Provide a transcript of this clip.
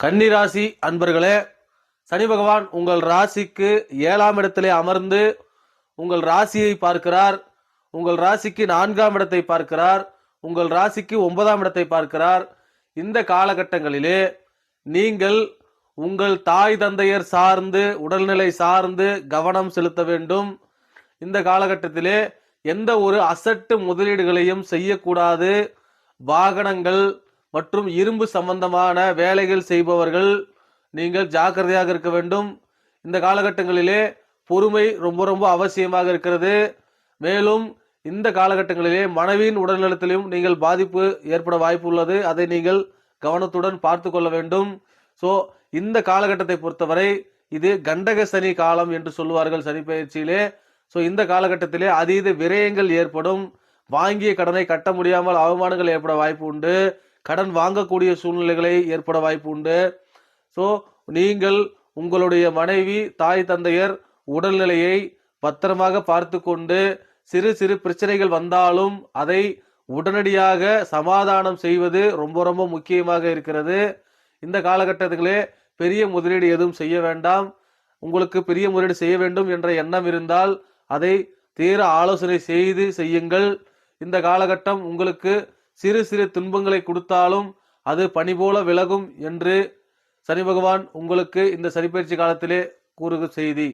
கன்னிராசி அன்பர்களே, சனி பகவான் உங்கள் ராசிக்கு 7ஆம் இடத்திலே அமர்ந்து உங்கள் ராசியை பார்க்கிறார். உங்கள் ராசிக்கு 4ஆம் இடத்தை பார்க்கிறார். உங்கள் ராசிக்கு 9ஆம் இடத்தை பார்க்கிறார். இந்த காலகட்டங்களிலே நீங்கள் உங்கள் தாய் தந்தையர் சார்ந்து, உடல்நிலை சார்ந்து கவனம் செலுத்த வேண்டும். இந்த காலகட்டத்திலே எந்த ஒரு அசட்டு முதலீடுகளையும் செய்யக்கூடாது. வாகனங்கள் மற்றும் இரும்பு சம்பந்தமான வேலைகள் செய்பவர்கள் நீங்கள் ஜாக்கிரதையாக இருக்க வேண்டும். இந்த காலகட்டங்களிலே பொறுமை ரொம்ப ரொம்ப அவசியமாக இருக்கிறது. மேலும் இந்த காலகட்டங்களிலே மனைவியின் உடல்நலத்திலும் நீங்கள் பாதிப்பு ஏற்பட வாய்ப்பு உள்ளது. அதை நீங்கள் கவனத்துடன் பார்த்து கொள்ள வேண்டும். ஸோ இந்த காலகட்டத்தை பொறுத்தவரை இது கண்டக சனி காலம் என்று சொல்லுவார்கள் சனி பயிற்சியிலே. ஸோ இந்த காலகட்டத்திலே அதீத விரயங்கள் ஏற்படும். வாங்கிய கடனை கட்ட முடியாமல் அவமானங்கள் ஏற்பட வாய்ப்பு உண்டு. கடன் வாங்கக்கூடிய சூழ்நிலைகளை ஏற்பட வாய்ப்பு உண்டு. ஸோ நீங்கள் உங்களுடைய மனைவி, தாய் தந்தையர் உடல்நிலையை பத்திரமாக பார்த்து கொண்டு சிறு சிறு பிரச்சனைகள் வந்தாலும் அதை உடனடியாக சமாதானம் செய்வது ரொம்ப ரொம்ப முக்கியமாக இருக்கிறது. இந்த காலகட்டத்திலே பெரிய முதலீடு எதுவும் செய்ய வேண்டாம். உங்களுக்கு பெரிய முதலீடு செய்ய வேண்டும் என்ற எண்ணம் இருந்தால் அதை தீர ஆலோசனை செய்து செய்யுங்கள். இந்த காலகட்டம் உங்களுக்கு சிறு சிறு துன்பங்களை கொடுத்தாலும் அது பனி போல விலகும் என்று சனி பகவான் உங்களுக்கு இந்த சனிப்பயிற்சி காலத்திலே கூறுகிற செய்தி.